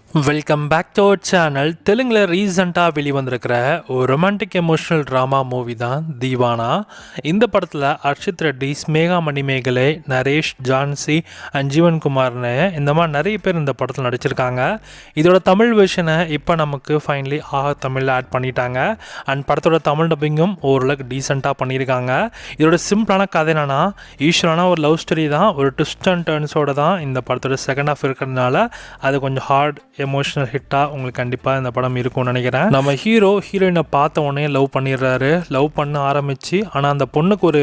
Welcome back to our channel. தெலுங்கில் ரீசெண்டாக வெளிவந்திருக்கிற ஒரு ரொமான்டிக் எமோஷனல் ட்ராமா மூவி தான் தீவானா. இந்த படத்தில் அர்ஷித் ரெட்டி, ஸ்மேகா மணிமேகலை, நரேஷ், ஜான்சி அண்ட் ஜீவன்குமார்னு இந்த மாதிரி நிறைய பேர் இந்த படத்தில் நடிச்சிருக்காங்க. இதோட தமிழ் வெர்ஷனை இப்போ நமக்கு ஃபைனலி தமிழில் ஆட் பண்ணிட்டாங்க. அண்ட் படத்தோட தமிழ் டப்பிங்கும் ஓரளவுக்கு டீசெண்டாக பண்ணியிருக்காங்க. இதோட சிம்பிளான கதை என்னன்னா, யூஸ்வலான ஒரு லவ் ஸ்டோரி தான், ஒரு ட்விஸ்ட் அண்ட் டர்ன்ஸோட தான் இந்த படத்தோட செகண்ட் ஹாஃப் இருக்கிறதுனால அது கொஞ்சம் ஹார்ட் எமோஷனல் ஹிட்டாக உங்களுக்கு கண்டிப்பாக இந்த படம் இருக்கும்னு நினைக்கிறேன். நம்ம ஹீரோயினை பார்த்த உடனே லவ் பண்ணிடுறாரு. லவ் பண்ண ஆரம்பித்து ஆனால் அந்த பொண்ணுக்கு ஒரு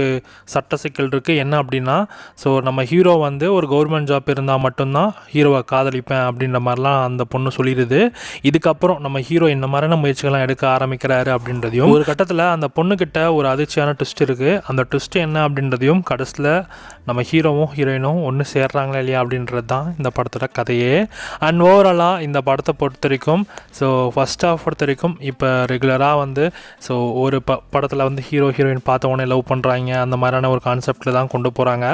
சட்ட சிக்கல் இருக்குது. என்ன அப்படின்னா, ஸோ நம்ம ஹீரோ வந்து ஒரு கவர்மெண்ட் ஜாப் இருந்தால் மட்டும்தான் ஹீரோவை காதலிப்பேன் அப்படின்ற மாதிரிலாம் அந்த பொண்ணு சொல்லிடுது. இதுக்கப்புறம் நம்ம ஹீரோ இந்த மாதிரியான முயற்சிகள்லாம் எடுக்க ஆரம்பிக்கிறாரு அப்படின்றதையும், ஒரு கட்டத்தில் அந்த பொண்ணுக்கிட்ட ஒரு அதிர்ச்சியான ட்விஸ்ட் இருக்குது. அந்த ட்விஸ்ட் என்ன அப்படின்றதையும், கடைசியில் நம்ம ஹீரோவும் ஹீரோயினும் ஒன்று சேர்றாங்களா இல்லையா அப்படின்றது தான் இந்த படத்தோட கதையே. அண்ட் ஓவராலாக இந்த படத்தை பொறுத்த வரைக்கும், ஸோ ஃபஸ்ட் ஹாஃப் பொறுத்த வரைக்கும் இப்போ ரெகுலராக வந்து ஸோ ஒரு படத்தில் வந்து ஹீரோயின் பார்த்த உடனே லவ் பண்ணுறாங்க, அந்த மாதிரியான ஒரு கான்செப்டில் தான் கொண்டு போகிறாங்க.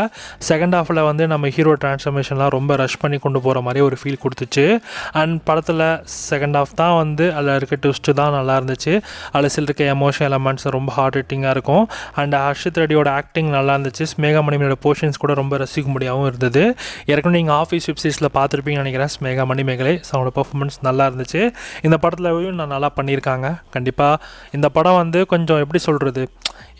செகண்ட் ஹாஃபில் வந்து நம்ம ஹீரோ ட்ரான்ஸ்ஃபர்மேஷன்லாம் ரொம்ப ரஷ் பண்ணி கொண்டு போகிற மாதிரி ஒரு ஃபீல் கொடுத்துச்சு. அண்ட் படத்தில் செகண்ட் ஹாஃப் தான் வந்து அதில் இருக்க ட்விஸ்ட்டு தான் நல்லா இருந்துச்சு. அதில் சில இருக்க எமோஷனல் எலமெண்ட்ஸ் ரொம்ப ஹார்ட் ஹிட்டிங்காக இருக்கும். அண்ட் ஹர்ஷித் ரெட்டியோட ஆக்டிங் நல்லா இருந்துச்சு. ஸ்மேகா மணிமேகலோட போர்ஷன்ஸ் கூட ரொம்ப ரசிக்க முடியாகவும் இருந்தது. ஏற்கனவே நீங்கள் ஆஃபீஸ் வெப்சீரிஸில் பார்த்துருப்பீங்கன்னு நினைக்கிறேன். ஸ்மேகா மணிமேகலை அவனோட பர்ஃபார்மன்ஸ் நல்லா இருந்துச்சு. இந்த படத்துலையும் நான் நல்லா பண்ணியிருக்காங்க. கண்டிப்பாக இந்த படம் வந்து கொஞ்சம் எப்படி சொல்கிறது,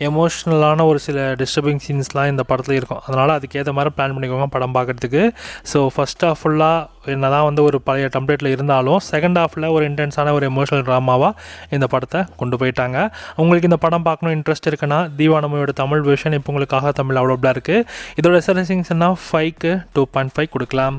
எமோஷ்னலான ஒரு சில டிஸ்டர்பிங் சீன்ஸ்லாம் இந்த படத்தில் இருக்கும். அதனால் அதுக்கேற்ற மாதிரி பிளான் பண்ணிக்கோங்க படம் பார்க்குறதுக்கு. ஸோ ஃபஸ்ட் ஹாஃப் ஃபுல்லாக என்ன தான் வந்து ஒரு பழைய டெம்ப்ளேட்டில் இருந்தாலும் செகண்ட் ஹாஃபில் ஒரு இன்டென்ஸான ஒரு எமோஷனல் ட்ராமாவாக இந்த படத்தை கொண்டு போயிட்டாங்க. உங்களுக்கு இந்த படம் பார்க்கணும் இன்ட்ரெஸ்ட் இருக்குன்னா, தீவானா மூவியோட தமிழ் வெர்ஷன் இப்போ உங்களுக்காக தமிழ் அவைலபிளாக இருக்குது. இதோட செலக்ஷன்ஸ்னால் 5க்கு 2.5 கொடுக்கலாம்.